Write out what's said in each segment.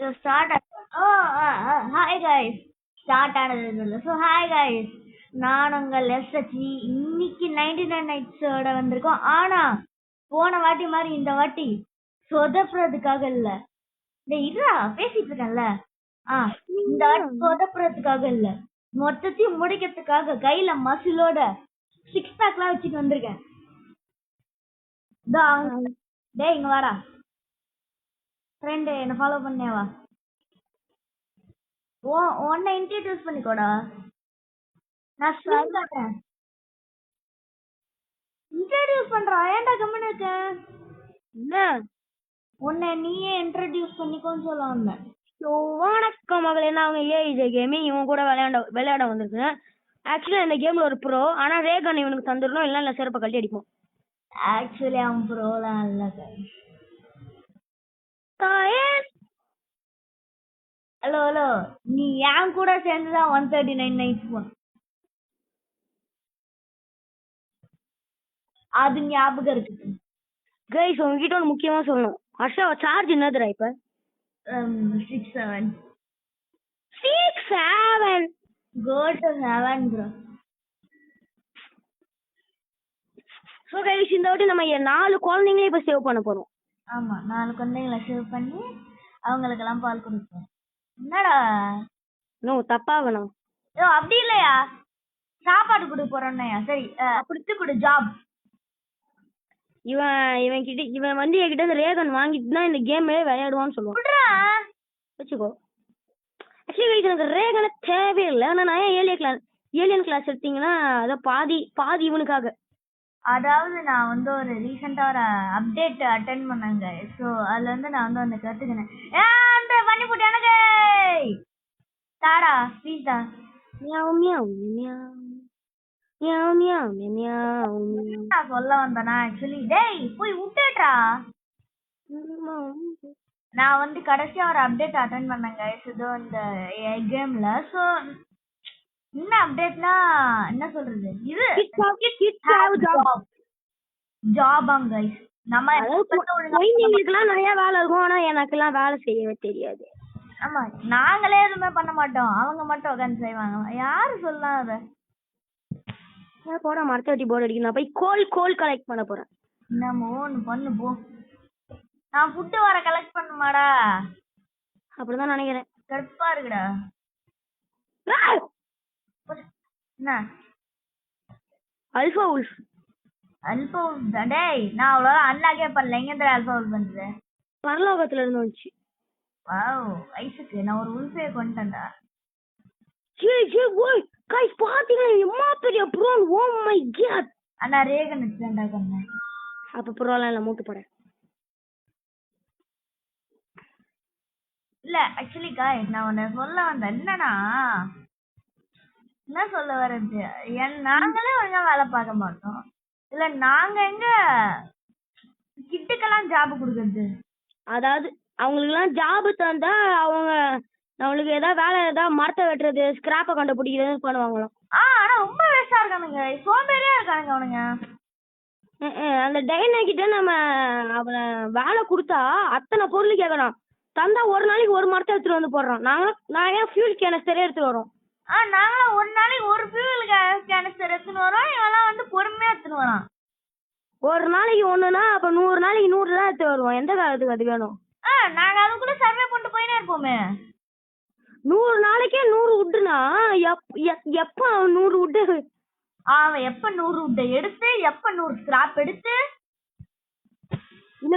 Start hi guys. Start ஆனது இல்லை. So hi guys, நான் உங்கள் எஸ்ஹெச்வி. இன்னைக்கு 99 நைட்ஸோட வந்திருக்கோம். ஆனா போன வாட்டி மாதிரி இந்த வாட்டி சொதப்புறதுக்காக இல்ல. இதா பேசிட்டு இருக்கேன்ல, இந்த வாட்டி சொதப்புறதுக்காக இல்ல, மொத்தத்தையும் முடிக்கிறதுக்காக கையில மசிலோட 6 பேக்லாம் வச்சுட்டு வந்திருக்கேன். டேய் இங்க வாடா ஃப்ரெண்டு, என்ன ஃபாலோ பண்ணேவா. உன்னை இன்ட்ரடியூஸ் பண்ணிக்கோடா. நான் ஸ்க்ரீன் காட்டுறேன். இன்ட்ரடியூஸ் பண்றா, ஏன்டா கம்மன் இருக்க? என்ன உன்னை நீயே இன்ட்ரடியூஸ் பண்ணிக்கோன்னு சொல்ல வந்தேன். வணக்கம் மகளே, நான் அவங்க ஏஜே கேமிங். இவன் கூட விளையாட வந்திருக்கேன். ஆக்சுவலா இந்த கேம்ல ஒரு ப்ரோ, ஆனா ரேகன் இவனுக்கு தந்துடணும், இல்ல செருப்பை கழட்டி அடிப்போம். ஆக்சுவலி அவன் ப்ரோலாம் இல்ல. ஹலோ ஹலோ, நீ என் கூட சேர்ந்துதான் 139 நைட்ஸ் போன, அது ஞாபகம் இருக்கு. கைஸ் உங்ககிட்ட ஒன்று முக்கியமா சொல்லணும். ஹர்ஷா சார்ஜ் என்னதுடா இப்ப? 6-7. Go to 7 bro. So guys இந்த வாட்டி நம்ம 4 குழந்தைங்களே இப்ப சேவ் பண்ண போறோம். ஆமா, 4 குழந்தைங்களை சேவ் பண்ணி அவங்களுக்கெல்லாம் பால் கொடுப்போம். என்னடா நோ தப்பா வேணும். அப்படி இல்லையா, சாப்பாடு கொடுக்க போறோம்யா. சரி அப்படி கொடு ஜாப். இவன் வந்து என்கிட்ட இந்த ரேகன் வாங்கிட்டு தான் இந்த கேமே விளையாடுவான்னு சொல்லுவான். வச்சுக்கோ. ஆக்சுவலி எனக்கு ரேகனை தேவையில்லை. ஆனா நான் ஏலியன் கிளாஸ் எடுத்தீங்கன்னா அதை பாதி இவனுக்காக. அதாவது நான் வந்து ஒரு ரீசெண்டா ஒரு அப்டேட் அட்டென்ட் பண்ணேங்க. ஸோ அதுல வந்து நான் வந்து கத்துக்கினேன். அந்த பண்ணி போட்டு எனக்கு தாடா ப்ளீஸ்டா. நான் சொல்ல வந்தேனா ஆக்சுவலி. டேய் போய் விட்டுட்றா. நான் வந்து கடைசியா ஒரு அப்டேட் அட்டென்ட் பண்ணேங்க. இது இந்த கேம்ல. ஸோ என்ன அப்டேட்னா என்ன சொல்றது, இது ஜாபாங் கைஸ். நம்ம குழந்தைங்களுக்குலாம் நிறைய வேலை இருக்கும், ஆனா எனக்கெல்லாம் வேலை செய்யவே தெரியாது. ஆமா, நாங்களே எதுவுமே பண்ண மாட்டோம், அவங்க மட்டும் உட்காந்து செய்வாங்க. யாரு சொல்லலாம் அத? போட மரத்தை வெட்டி போர்டு அடிக்கணும். போய் கோல் கலெக்ட் பண்ண போறேன். என்னமோ ஒன்று பண்ணு போ. நான் ஃபுட்டு வர கலெக்ட் பண்ணுமாடா? அப்படிதான் நினைக்கிறேன். கடுப்பா இருக்குடா. என்ன அல்ஃபா உல்ஃப் டேய், நான் அவ்வளோ அன்லாக்கே பண்ணல. எங்க இருந்து அல்ஃபா உல்ஃப் பண்றது? பரலோகத்துல இருந்து வந்துச்சு. வாவ் ஐசுக்கு நான் ஒரு உல்ஃபே கொண்டேன்டா. கைஸ் பாத்தீங்களா எம்மா பெரிய ப்ரோ. Oh my God. அண்ணா ரேகன் எடுத்துடா கண்ணே. அப்ப ப்ரோலாம் இல்ல, மூட்டு போறேன். இல்ல ஆக்சுவலி காய்ஸ், நான் உன்னை சொல்ல வந்தேன். என்னன்னா என்ன சொல்ல வர்றது, நாங்களே ஒழுங்கா வேலை பார்க்க மாட்டோம். இல்ல நாங்க எங்க கிட்டுக்கெல்லாம் ஜாப் கொடுக்கறது? அதாவது அவங்களுக்கு எல்லாம் ஜாப் தந்தா அவங்க நம்மளுக்கு ஏதாவது வேலை, ஏதாவது மரத்தை வெட்டுறது, ஸ்கிராப்பை கண்டுபிடிக்கிறது பண்ணுவாங்களாம். ஆனா ரொம்ப வேஸ்டா இருக்கானுங்க, சோம்பேறியா இருக்கானுங்க அவனுங்க. அந்த டைனா கிட்ட நம்ம அவனை வேலை கொடுத்தா அத்தனை பொருள் கேட்கணும். தந்தா ஒரு நாளைக்கு ஒரு மரத்தை எடுத்துட்டு வந்து போடுறான். நான் ஏன் ஃபியூல் கேனஸ்டரே எடுத்துட்டு வரோம். நாங்களும் ஒரு நாளைக்கு ஒரு ஃபியூல் கேனஸ்டர் எடுத்துன்னு வரோம். இவெல்லாம் வந்து பொறுமையா எடுத்துன்னு வரான். ஒரு நாளைக்கு ஒண்ணுனா அப்ப 100 நாளைக்கு 100 தான் எடுத்து வருவோம். எந்த காலத்துக்கு அது வேணும்? நாங்க அதுக்குள்ள சர்வே பண்ணிட்டு போயினே இருப்போமே. 100 நாளைக்கே 100 உட்டுனா எப்ப 100 உட்டு? அவன் எப்ப 100 உட்டை எடுத்து எப்ப 100 ஸ்கிராப் எடுத்து. இந்த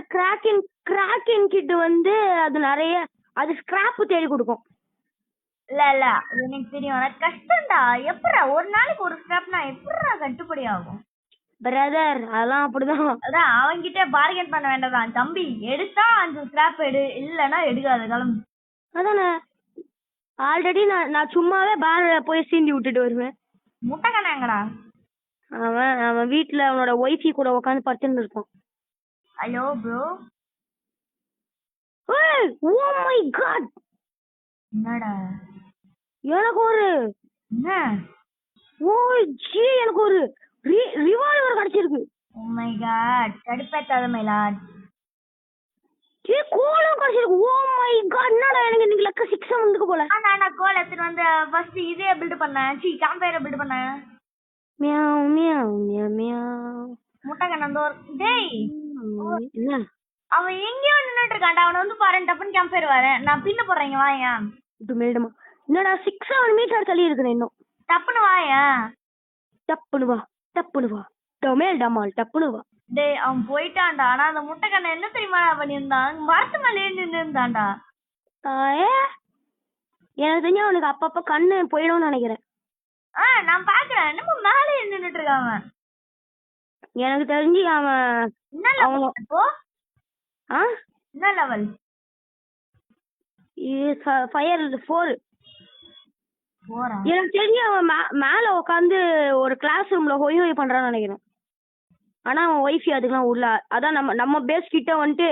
கிராக்கின் கிட்ட வந்து அது நிறைய அது ஸ்கிராப் தேடி கொடுக்கும். இல்ல எனக்கு தெரியும், எனக்கு கஷ்டம்டா. எப்படா ஒரு நாளைக்கு ஒரு ஸ்கிராப்னா எப்படா கட்டுப்படி ஆகும்? பிரதர் அதெல்லாம் அப்படிதான். அதான் அவன்கிட்ட பார்கென் பண்ண வேண்டாம். தம்பி எடுத்தா 5 ஸ்கிராப் எடு, இல்லன்னா எடுக்காத கிளம்பு. அதானே, ஆல்ரெடி நான் சும்மாவே பார போய் சீண்டி விட்டுட்டு வருவேன். முட்டை கண்ணாங்கடா. அவன் வீட்டுல அவனோட ஒய்ஃபி கூட உட்காந்து படுத்துட்டு இருப்பான். Hello bro. Oh my God. என்னடா? எனக்கு ஒரு எனக்கு ஒரு ரிவால்வர் கிடைச்சிருக்கு. ஓ மை காட், கடுப்பேத்தாத மை லார்ட். கோலம் கிடைச்சிருக்கு. ஓ மை காட், என்னடா எனக்கு இன்னைக்கு லக்க 6 வந்துக்கு போல. நான் கோல் எடுத்துட்டு வந்து ஃபர்ஸ்ட் இதே பில்ட் பண்ணேன். கேம்பயரை பில்ட் பண்ணேன். Meow meow meow meow. முட்டை கண்ணந்தோர் டேய் என்ன அவன் எங்கேயோ நின்னுட்டு இருக்கான்டா. அவனை வந்து பாரு, டப்புன்னு கேம்பயர் வரேன். நான் பின்ன போடுறேன், வாயா. இது மேடமா என்னடா 6-7 மீட்டர் தள்ளி இருக்கணும் இன்னும். டப்புன்னு வாயா. டப்புனு வா, டப்புனு வா, டமேல் டமால் டப்புனு வா. டேய் அவன் போயிட்டான்டா. ஆனா அந்த முட்டை கண்ணை என்ன தெரியுமா பண்ணியிருந்தான்? மரத்து மேலே நின்று இருந்தான்டா. எனக்கு தெரிஞ்ச அவனுக்கு அப்பப்ப கண்ணு போயிடும்னு நினைக்கிறேன். நான் பாக்குறேன். என்னமோ மேலே நின்னுட்டு இருக்கான் அவன். எனக்கு தெரிஞ்சு அவன் என்ன லெவல் இப்போ? என்ன லெவல்? ஃபயர் 4. போறா. எனக்கு தெரிஞ்சு அவன் மேல உட்காந்து ஒரு கிளாஸ் ரூம்ல ஹொய் பண்றான்னு நினைக்கிறேன். ஆனா அவன் ஒய்ஃபி அதுக்கெல்லாம் உள்ள. அதான் நம்ம பேஸ் கிட்ட வந்துட்டு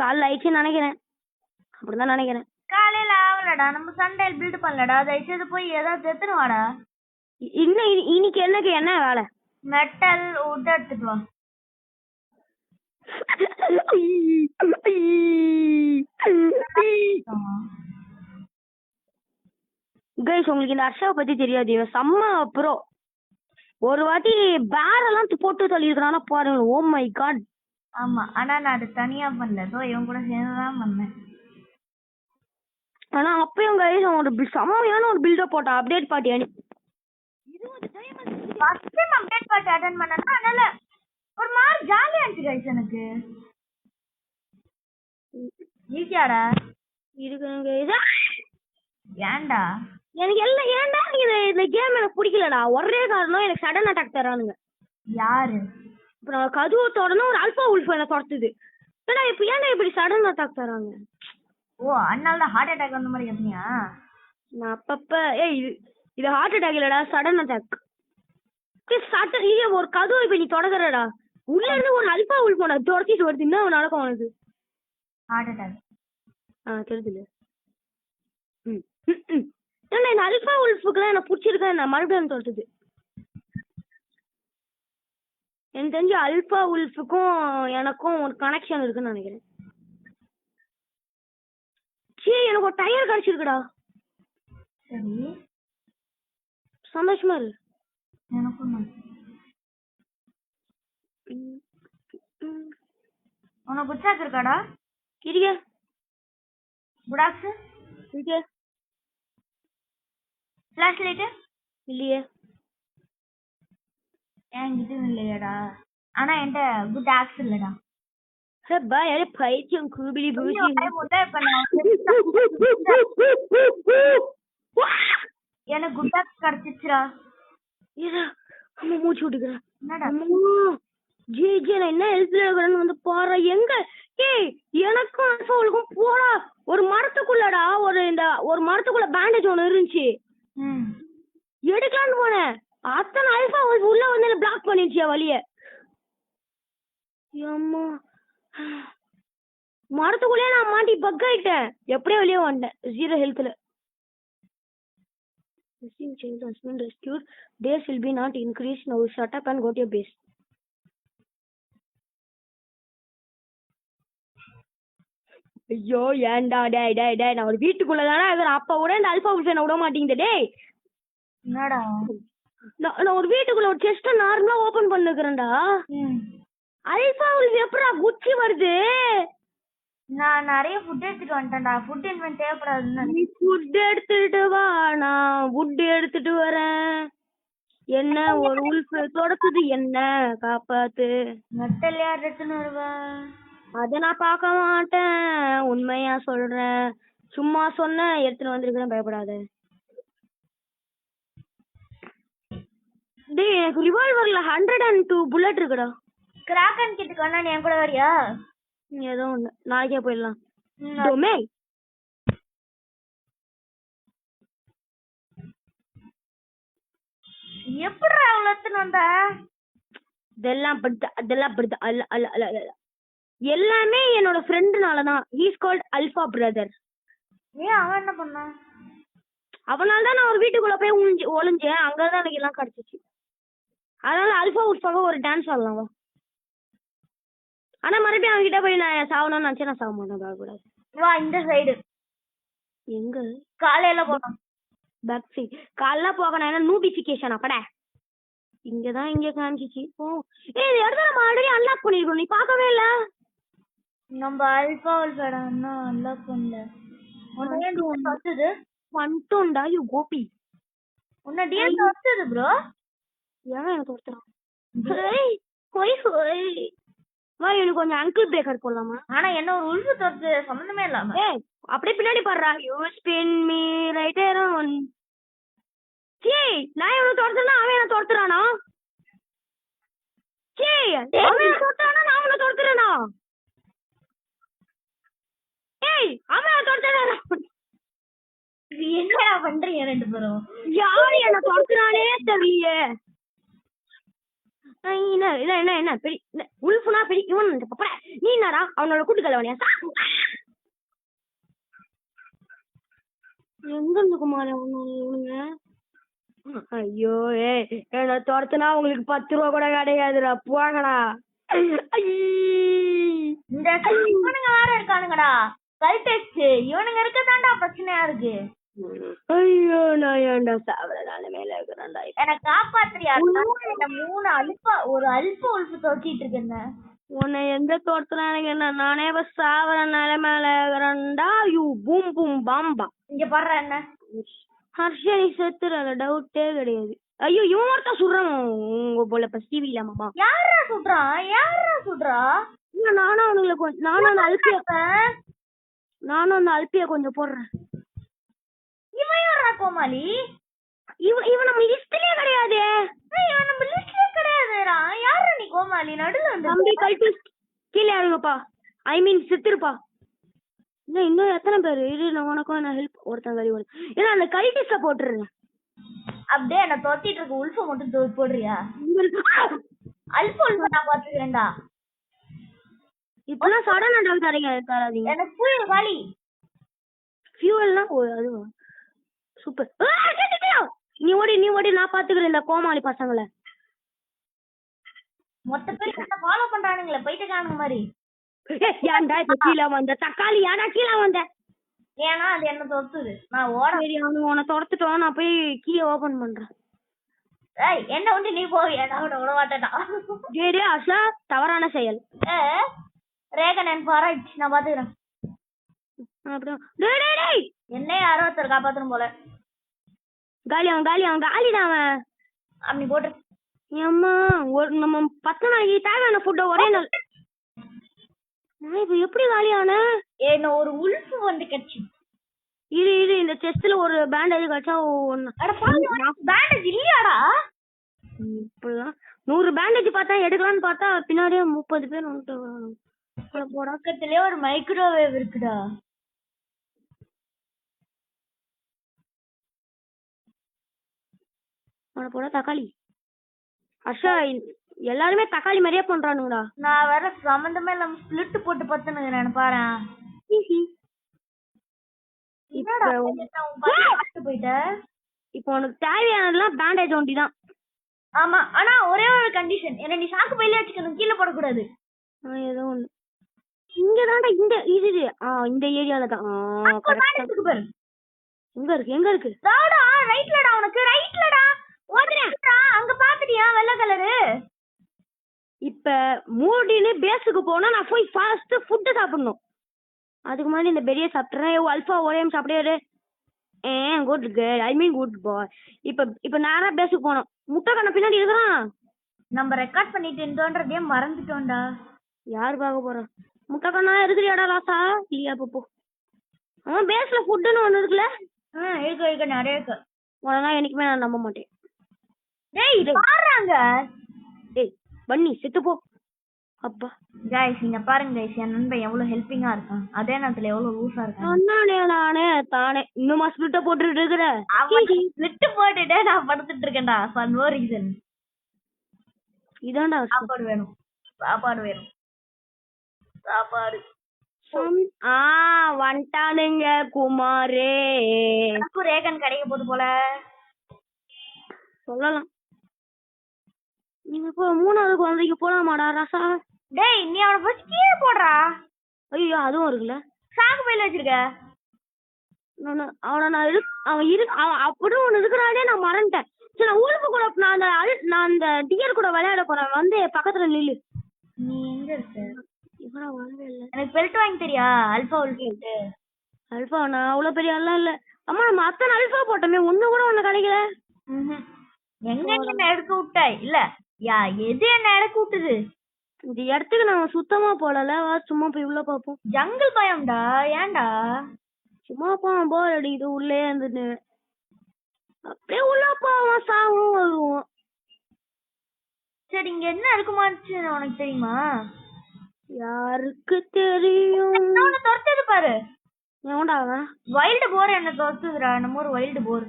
காலைல ஆயிடுச்சுன்னு நினைக்கிறேன். அப்படிதான் நினைக்கிறேன். காலையில ஆகலடா, நம்ம சண்டே பில்ட் பண்ணலடா. தயவுசெய்து போய் ஏதாவது எடுத்துன்னு வாடா. இன்னைக்கு எனக்கு என்ன வேலை? மெட்டல் உட் எடுத்துட்டு வா. கைஸ், உங்களுக்கு இந்த ஹர்ஷாவை பத்தி தெரியாது. இவன் செம்ம ப்ரோ. ஒரு வாட்டி பேரெல்லாம் போட்டு தள்ளியிருக்கானா பாருங்க. Oh my god. ஆமா, ஆனா நான் அது தனியா பண்ணல. சோ இவன் கூட சேர்ந்துதான் பண்ணேன். ஆனா அப்பயும் கைஸ் அவன் ஒரு செம்மையான ஒரு பில்டப் போட்டான். அப்டேட் பார்ட்டி அணி 20 time first time update party attend பண்ணனா. அதனால ஒரு மாதிரி ஜாலியா இருந்துச்சு கைஸ். எனக்கு ஈஸியாடா இருக்குங்க கைஸ். ஏன்டா எனக்கு எல்லாம் ஏன்டா இந்த கேம் எனக்கு பிடிக்கலடா. ஒரே காரணம், எனக்கு சடன் அட்டாக் தரானுங்க. யாரு? அப்புறம் கதுவை தொடர்ந்து ஒரு அல்பா உல்ஃப் என்ன துரத்துது. ஏன்னா இப்ப ஏன்டா இப்படி சடன் அட்டாக் தராங்க? ஓ, அதனால தான் ஹார்ட் அட்டாக் வந்த மாதிரி கேப்பியா? நான் அப்பப்ப இது ஹார்ட் அட்டாக் இல்லடா, சடன் அட்டாக். சட்டன் இல்லையா, ஒரு கதுவை இப்ப நீ தொடங்குறடா, உள்ள இருந்து ஒரு அல்பா உல்ஃப் போன துரத்திட்டு வருது. என்ன நடக்கும் உனக்கு? Heart attack. தெரியுதுல. ஏன்னா இந்த அல்பா உல்ஃபுக்குலாம் எனக்கு பிடிச்சிருக்கேன். நான் மறுபடியும் சொல்றது எனக்கு தெரிஞ்சு அல்பா உல்ஃபுக்கும் எனக்கும் ஒரு கனெக்ஷன் இருக்குன்னு நினைக்கிறேன். சரி, எனக்கு ஒரு டயர் கிடைச்சிருக்குடா. சரி, சந்தோஷமா இருக்கு. எனக்கும். உனக்கு குச்சாக்கு இருக்காடா? இருக்க. புடாக்ஸ் இருக்க. ஃபிளாஷ் லைட் இல்லையே. என்கிட்ட இல்லையாடா? ஆனா என்கிட்ட குட் ஆக்ஸ் இல்லடா. யாரே பைத்தியம் கூபிடி பூசி. எனக்கு குட் ஆக்ஸ் கிடைச்சிச்சுடா. அம்மா மூச்சு விட்டுக்கிறேன். என்னடா ஜே நான் என்ன ஹெல்ப்ல இருக்கிறேன்னு வந்து பாரு. எங்க எனக்கும் அல்பாவுக்கும் போடா. ஒரு மரத்துக்குள்ளடா, ஒரு மரத்துக்குள்ள பேண்டேஜ் ஒண்ணு இருந்துச்சு. எடுக்கலான்னு போனேன். அத்தனை அல்பா உள்ள வந்து பிளாக் பண்ணிடுச்சு வழிய. அம்மா, மரத்துக்குள்ளே நான் மாட்டி பக் ஆயிட்டேன். எப்படியே வெளியே வந்துட்டேன் 0 ஹெல்த்ல. rescued. Days will be not increased now. Shut up and go to your base. ஐயோ ஏன்டா டேய் டேய் டேய், நான் ஒரு வீட்டுக்குள்ள தானே இருக்கிறேன். அப்ப கூட இந்த அல்பா உல்ஃப் என்ன விட மாட்டேங்குது. டேய் என்னடா, நான் ஒரு வீட்டுக்குள்ள ஒரு செஸ்ட் நார்மலா ஓபன் பண்ணிக்கிறேன்டா. அல்பா உல்ஃப் எப்படா குச்சி வருது? நான் நிறைய ஃபுட் எடுத்துட்டு வந்துட்டேன்டா. ஃபுட் இன்வென்ட் தேவைப்படாதுன்னு. நீ ஃபுட் எடுத்துட்டு வா, நான் வுட் எடுத்துட்டு வரேன். என்ன ஒரு உல்ஃப் தொடக்குது, என்ன காப்பாத்து. மெட்டல் யார் எடுத்துன்னு வருவா? அத நான் பார்க்க மாட்டேன், உண்மையா சொல்றேன். சும்மா சொன்ன எடுத்துட்டு வந்திருக்கிறேன், பயப்படாத. டேய் எனக்கு ரிவால்வர்ல 102 புல்லட் இருக்குடா. கிராக்கன் கிட்டுக்கு வேணா நீ என் கூட வரியா? ஏதோ ஒண்ணு, நாளைக்கே போயிடலாம். டொமேன் எப்படி அவ்வளோத்துன்னு வந்த? இதெல்லாம் எல்லாமே என்னோட ஃப்ரெண்டுனாலதான். He's called alpha brother. ஏன் அவன் என்ன பண்ணான்? அவனால தான் நான் ஒரு வீட்டுக்குள்ள போய் ஒளிஞ்சேன். அங்கதான் எனக்கு எல்லாம் கிடைச்சிச்சு. அதனால அல்பா உல்ஃபாக ஒரு டான்ஸ் ஆடலாம். ஆனா மறுபடியும் அவன்கிட்ட போய் நான் சாவணும்னு நினைச்சேன், நான் சாக மாட்டேன், பயப்படாது. வா இந்த சைடு எங்க காலையில போனோம். பேக் சைடு காலைல போகணும், ஏன்னா நோட்டிபிகேஷன் அப்பட இங்கதான் இங்க காமிச்சிச்சு. ஓ ஏய், இந்த இடத்த நம்ம ஆல்ரெடி அன்லாக் பண்ணிருக்கோம், நீ பார்க்கவே இல்ல. நம்ம அல்பா உல்ஃபடா இன்னும் அன்லாக் பண்ணல. உன்னையே டிஎஸ் வச்சது வந்துட்டோம்டா யூ கோபி. உன்ன டிஎஸ் வச்சது ப்ரோ. ஏன் எனக்கு ஒருத்தரம் ஹோய் ஹோய் வா, எனக்கு கொஞ்சம் அங்கிள் பிரேக்கர் போடலாமா? ஆனா என்ன ஒரு உல்ஃபு தொட்டு சம்பந்தமே இல்லாம. ஏய் அப்படியே பின்னாடி பாடுறா. You spin me right around. ஏய் நான் இவனை துரத்துனா அவன் என்ன துரத்துறானா? ஏய் அவன் என்ன துரத்துறானா, நான் அவனை துரத்துறேனா? ஏய் அவன் என்ன துரத்துறானா? என்னடா பண்றீங்க ரெண்டு பேரும்? யாரு என்ன துரத்துறானே தெரியலையே. என்ன என்ன என்ன என்ன பெரிய உல்ஃபுனா பெரிய இவன் பப்பட. நீ என்னடா அவனோட கூட்டுக்கலவனியா? எங்க இருந்து குமார் அவனுங்க? ஐயோ ஏய், என்ன துரத்துனா உங்களுக்கு 10 ரூபா கூட கிடையாதுடா, போங்கடா. இந்த இவனுங்க வேற இருக்கானுங்கடா கல்டெஸ்ட். இவனுங்க இருக்கதாண்டா பிரச்சனையா இருக்கு. ஐயோ நான் ஏன்டா சாவற நிலைமையில இருக்கிறேன்டா. என்ன காப்பாத்துறியா? என்ன 3 ஒரு அல்ப உல்ஃபு துரத்திட்டு இருக்கேன். உன்னை எந்த தோட்டத்துல என்ன, நானே சாவற நிலைமையில இருக்கிறேன்டா. யூ பூம் பூம் பாம்பா. இங்க பாடுற என்ன ஹர்ஷனி செத்துறல, டவுட்டே கிடையாது. ஐயோ இவன் ஒருத்தன் சுடுறான் உங்க போல இப்ப டிவி இல்லாமமா. யாரா சுடுறான்? யாரா சுடுறா? நானும் அவனுங்களை கொஞ்சம் நானும் அந்த அல்பிய கொஞ்சம் போடுறேன். இவன் யாரா கோமாளி? இவன் நம்ம லிஸ்ட்லயே கிடையாது. இவன் நம்ம லிஸ்ட்லயே கிடையாதுடா. யாரா நீ கோமாளி? நடுல வந்து தம்பி கல்டி கீழே இறங்குப்பா. ஐ மீன் செத்துருப்பா. இன்னும் எத்தனை பேர் இரு, நான் உனக்கும் நான் ஹெல்ப் ஒருத்தன் கறி ஓடு. ஏன்னா அந்த கல்டிஸ போட்டுருங்க. அப்படியே என்ன தொத்திட்டு இருக்க உல்ஃப மட்டும் போடுறியா? அல்ப உல்ஃப நான் பாத்துக்கிறேன்டா. இப்பெல்லாம் சடனா டவுட் தராதீங்க. எனக்கு ஃபியூல் காலி. ஃபியூல்னா அதுவா சூப்பர். நீ ஓடி நான் பாத்துக்கிறேன் இந்த கோமாளி பசங்களை. மொத்த பேர் என்ன ஃபாலோ பண்றானுங்களே போயிட்டு காணுங்க மாதிரி. ஏன்டா இப்ப கீழே வந்த தக்காளி? ஏன்டா கீழே வந்த? ஏன்னா அது என்ன தொத்துது. நான் ஓட. சரி அவனு உன்னை துரத்துட்டோம், நான் போய் கீயை ஓபன் பண்றேன். என்ன உண்டு நீ போவியா? நான் விட மாட்டேடா. சரி அசா தவறான செயல். ரேகன் அண்ட் பாராய்ட் நான் பாத்துக்கிறேன். என்ன யாரோ ஒருத்தர் காப்பாத்தணும் போல. காலிதான் அவன். அப்படி போட்டு ஏம்மா ஒரு நம்ம 10 நாளைக்கு தேவையான ஃபுட்ட ஒரே நாள். இப்ப எப்படி காலியான? என்ன ஒரு உல்ஃபு வந்து கட்சி. இரு இந்த செஸ்ட்ல ஒரு பேண்டேஜ் கட்சா பேண்டேஜ் இல்லையாடா? இப்படிதான் 100 பேண்டேஜ் பார்த்தா எடுக்கலாம்னு பார்த்தா பின்னாடியே 30 பேர் வந்துட்டு பக்கத்திலே ஒரு மைக்ரோவேவ் இருக்குடா. போட தக்காளி. அஷா எல்லாருமே தக்காளி மாதிரியே பண்றானுங்கடா. நான் வேற சம்பந்தமே இல்லாம ஸ்பிளிட் போட்டு பத்துனுங்கிறேன் பாரு. இப்போ உனக்கு தேவையானதெல்லாம் பேண்டேஜ் ஒண்டி தான். ஆமா ஆனா ஒரே ஒரு கண்டிஷன், என்ன நீ சாக்கு பையில வச்சுக்கணும், கீழே போடக்கூடாது. ஏதோ ஒண்ணு இங்கதான்டா இந்த இது இந்த ஏரியால தான். எங்க இருக்கு? ரைட்லடா உனக்கு ரைட்லடா. ஓடுறா அங்க பாத்துட்டியா வெள்ளை கலரு? இப்ப மூடின்னு பேஸுக்கு போனா நான் போய் ஃபர்ஸ்ட் ஃபுட் சாப்பிடணும். அதுக்கு முன்னாடி இந்த பெரிய சாப்பிட்டுறேன். அல்பா ஒரே சாப்பிடே. குட் கேர்ள், ஐ மீன் குட் பாய். இப்ப நேரா பேஸுக்கு போனோம். முட்டை கண்ண பின்னாடி இருக்கிறான். நம்ம ரெக்கார்ட் பண்ணிட்டு இருந்தோன்றதே மறந்துட்டோம்டா. யாரு பார்க்க போறோம்? முட்டை கண்ணா இருக்கிறியாடா ராசா? இல்லையா போ. அவன் பேஸ்ல ஃபுட்னு ஒண்ணு இருக்குல்ல? இருக்கு நிறைய இருக்கு. உடனே என்னைக்குமே நான் நம்ப மாட்டேன். பண்ணி செத்து போ. அப்பா गाइस நீங்க பாருங்க गाइस, என் நண்பன் எவ்வளவு ஹெல்பிங்கா இருக்கான், அதே நேரத்துல எவ்வளவு லூசா இருக்கான். நானே தானே இன்னும் ஸ்பிளிட்ட போட்டுட்டு இருக்கற. அவன் ஸ்பிளிட் போட்டுட்டே நான் படுத்துட்டு இருக்கேன்டா for no reason. இதான்டா சாப்பாடு வேணும். வந்துட்டானுங்க குமாரே. எனக்கு ரேகன் கிடைக்க போகுது போல சொல்லலாம். நீங்க இப்போ 3வது குழந்தைக்கு போலாமாடா ராசா? டேய் நீ அவனை ஃபர்ஸ்ட் கீழே போடுறா. ஐயோ அதுவும் இருக்குல்ல. சாக்கு பையில வச்சிருக்க. அவன் அப்படியும் ஒண்ணு இருக்கிறானே நான் மறந்துட்டேன். சரி நான் ஊருக்கு கூட நான் அந்த டியர் கூட விளையாட போறேன், வந்து பக்கத்துல நில்லு. நீ எங்க இருக்க? இவனா வரவே இல்ல. எனக்கு பெல்ட் வாங்கி தெரியா? Alpha belt. அல்பா நான் அவ்வளவு பெரிய ஆள்லாம் இல்ல. அம்மா நம்ம அத்தனை அல்பா போட்டோமே, ஒண்ணு கூட ஒண்ணு கிடைக்கல. எங்க என்ன எடுக்க விட்டாய்? இல்ல யா எது என்ன எடுக்க விட்டுது? இந்த இடத்துக்கு நாம சுத்தமா போடல, வா சும்மா போய் உள்ள பாப்போம். ஜங்கிள் பயம்டா. ஏன்டா? சும்மா போவோம், போர் அடிக்குது உள்ளே இருந்துட்டு. அப்படியே உள்ள போவோம், சாவும் வருவோம். சரி இங்க என்ன இருக்குமாச்சு உனக்கு தெரியுமா? யாருக்கு தெரியும். துரத்துது பாரு. எவன்டா அவன்? வைல்டு போர் என்ன துரத்துதுடா. நம்ம ஒரு வைல்டு போர்.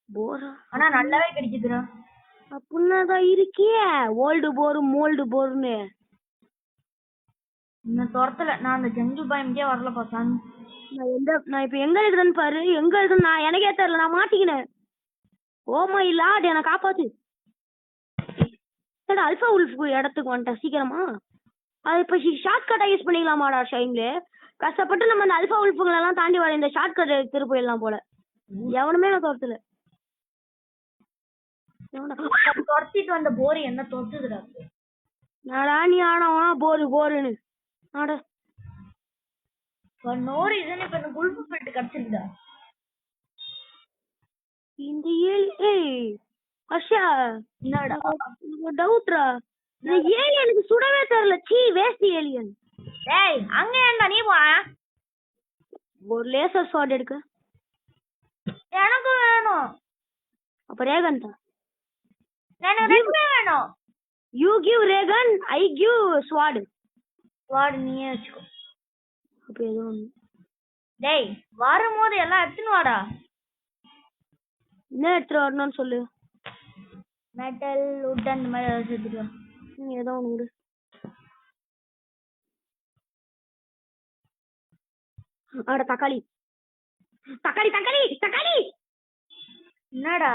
போரா? ஆனா நல்லாவே கிடைக்குதுடா. அப்படின்னாதான் இருக்கியே ஓல்டு போரு மோல்டு போர்னு. நான் துரத்தல. நான் அந்த ஜங்கிள் பயம்கே வரல பாசான். நான் இப்ப எங்க இருக்குறேன்னு பாரு. எங்க இருக்குன்னு நான் எனக்கே தெரியல, நான் மாட்டிக்கினேன். ஓ மை லார்ட், என்னை காப்பாத்து. அல்பா உல்ஃப் இடத்துக்கு வந்துட்டேன் சீக்கிரமா. அது இப்ப ஷார்ட் கட்டா யூஸ் பண்ணிக்கலாமாடா ஷைன்ல? கஷ்டப்பட்டு நம்ம அந்த அல்பா உல்ஃபுங்களை எல்லாம் தாண்டி வர இந்த ஷார்ட் கட் எடுத்துட்டு போயிடலாம் போல. எவனுமே நான் துரத்துல. துரத்திட்டு வந்த போர் என்ன துரத்துதுடா. நாடா நீ ஆனவனா போரு போருன்னு ஆட. நோ ரீசன் இப்ப எனக்கு உல்ஃபு பெல்ட் கிடைச்சிருக்குடா. இந்த ஏய் அஷா, என்னடா டவுட்ரா, இந்த ஏலியனுக்கு சுடவே தெரியல. சீ வேஸ்ட் ஏலியன். டேய் அங்க ஏன்டா நீ போற? ஒரு லேசர் ஷாட் எடுக்க எனக்கு வேணும். அப்ப ரேகன் தான். எனக்கு ரெண்டுமே வேணும். You give Regan, I give ஸ்வாட். ஸ்வாட் நீயே வச்சுக்கோ. அப்ப ஏதோ ஒண்ணு. டேய் வரும்போது எல்லாம் எடுத்துன்னு வாடா. என்ன எடுத்துட்டு வரணும்னு சொல்லு. மெட்டல் வுட் அந்த மாதிரி ஏதாவது எடுத்துட்டு வா. ஏதோ ஒண்ணு விடு. ஆட தக்காளி தக்காளி தக்காளி தக்காளி. என்னடா?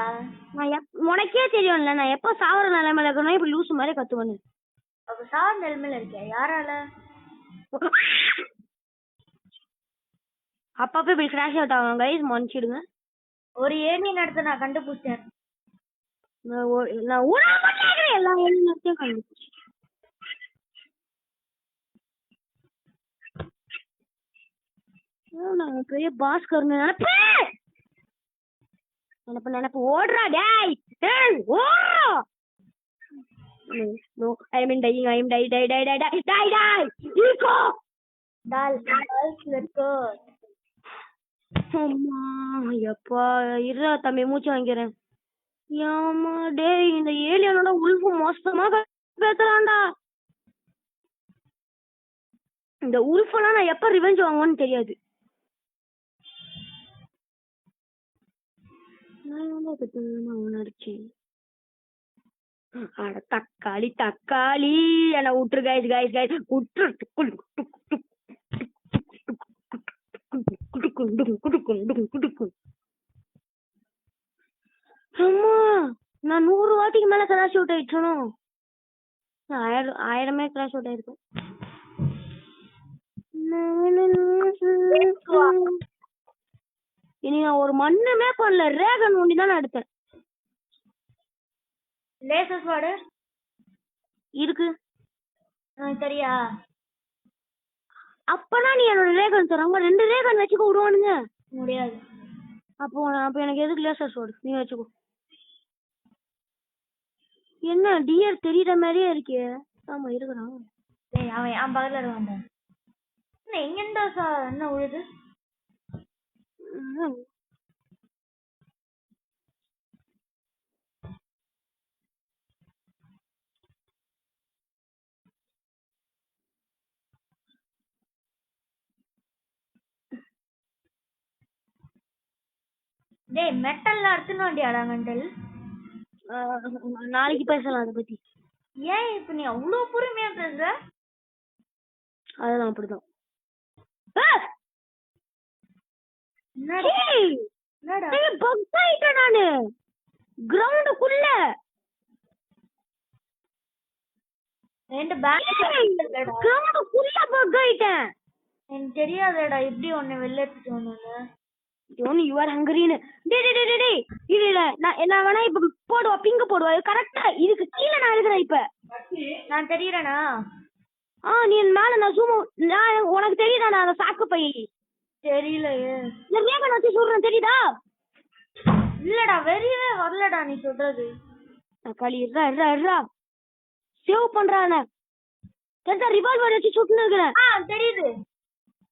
நான் உனக்கே தெரியும்ல, நான் எப்ப சாவர நிலைமையில இருக்கணும் இப்ப லூசு மாதிரி கத்துவனு. அப்ப சாவர நிலைமையில இருக்க யாரால? அப்பப்ப இப்படி கிராஷ் அவுட் ஆகும் கைஸ், மன்னிச்சிடுங்க. ஒரு ஏலியன் எடுத்து நான் கண்டுபிடிச்சேன். நான் ஊனா பண்ணேன் எல்லா ஏலியனையும் கண்டுபிடிச்சேன். நான் பெரிய பாஸ்கர்னு நினைப்பேன். நினைப்பு ஓடுறா. டேய் டேய் ஓடுறா. No I mean dying. I am die die die die die die die ஈகோ டால் லெட்ஸ் கோ. அம்மா எப்பா இருடா தம்பி, மூச்சு வாங்கிறேன். ஏமா டேய், இந்த ஏலியனோட உல்ஃபு மோசமா பேசுறான்டா. இந்த உல்ஃபெல்லாம் நான் எப்ப ரிவெஞ்ச் வாங்குவேன்னு தெரியாது. அட தக்காளி தக்காளி என்ன விட்டுரு கைஸ் கைஸ் கைஸ் விட்டுரு. அம்மா நான் 100 வாட்டிக்கு மேல கிராஷ் அவுட் ஆயிட்டனும். 1000மே கிராஷ் அவுட் ஆயிருக்கும். இனி நான் ஒரு மண்ணுமே பண்ணல, ரேகன் ஒண்டி தான் எடுத்தேன். லேசர் ஸ்வாட் இருக்கு சரியா? அப்பதான் நீ என்னோட ரேகன் தராங்க. 2 ரேகன் வச்சுக்க விடுவானுங்க. முடியாது. அப்போ எனக்கு எதுக்கு லேசர் ஸ்வாட்? நீ வச்சுக்கோ. என்ன டியர் தெரியற மாதிரியே இருக்கே. ஆமா இருக்கிறான். டேய் அவன் என் பக்கத்துல இருக்கான்டா. எங்க இருந்தா என்ன உழுது? டேய் மெட்டல்ல எடுத்துன்னு வண்டியாடா மெட்டல். நாளைக்கு பேசலாம் அதை பத்தி. ஏன் இப்ப நீ அவ்வளவு பொறுமையா பேசுற? அதெல்லாம் அப்படிதான். நானு கிரவுண்டுக்குள்ள என்கிட்ட பேண்ட் கிரவுண்டுக்குள்ள பக் ஆயிட்டேன். எனக்கு தெரியாதடா எப்படி ஒன்னு வெளில எடுத்துட்டு வந்தோன்னு. ஜோனி யூ ஆர் ஹங்கரின்னு. டேய் டேய் டேய் டேய் இல்ல இல்ல நான் வேணா இப்ப போடுவா பிங்க் போடுவா கரெக்டா இதுக்கு கீழே நான் இருக்கிறேன் இப்ப. நான் தெரியறேனா? நீ மேல நான் ஜூம் நான் உனக்கு தெரியுதா நான் அந்த சாக்கு பை தெரியலையே. இந்த மேகன் வச்சு சொல்றேன் தெரியுதா? இல்லடா வெளியவே வரலடா நீ சொல்றது. களி இருடா சேவ் பண்றானே தெரிஞ்சா ரிவால்வர் வச்சு சுட்டுன்னு இருக்கிறேன். தெரியுது.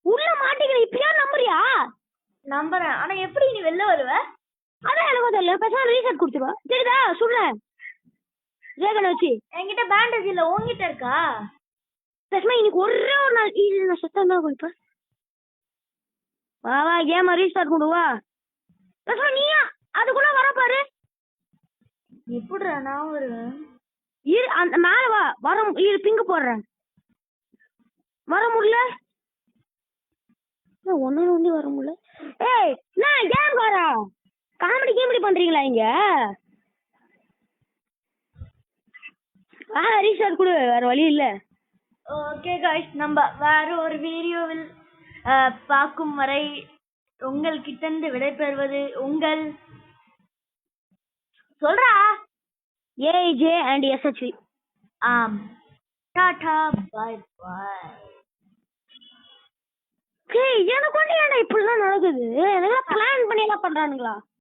உள்ள மாட்டிக்கிறேன் இப்பயா நம்புறியா? நம்புறேன். ஆனா எப்படி நீ வெளில வருவ? அதான் எனக்கு தெரியல. பேசாம ரீசெட் கொடுத்துருவா தெரியுதா? சொல்றேன் ரேகனை வச்சு. என்கிட்ட பேண்டேஜ் இல்ல உன்கிட்ட இருக்கா? பேசாம இன்னைக்கு ஒரே ஒரு நாள் இது நான் சுத்தம் தான் இப்ப வா கேம ரீஸ்டார்ட் கொண்டு வா. பேசாம நீயா அதுக்குள்ள வர பாரு. எப்படிடா நான் வருவேன்? இரு அந்த மேல வா வர இரு பிங்க் போடுறேன். வர முடியல ஒன்னு வந்து வர முடியல. ஏய் நான் கேம் வரா காமெடி பண்றீங்களா இங்க? ரீஸ்டார்ட் கொடு வேற வழி இல்ல. ஓகே गाइस நம்ம வேற ஒரு வீடியோவில் பார்க்கும் வரை உங்கள்கிட்ட இருந்து விடைபெறுவது உங்கள் சொல்றா AJ and SHV. Ta ta bye bye. எனக்கு ஒண்ணு ஏன்டா இப்படிலாம் நடக்குது? எனக்கு பிளான் பண்ணி எல்லாம் பண்றானுங்களா?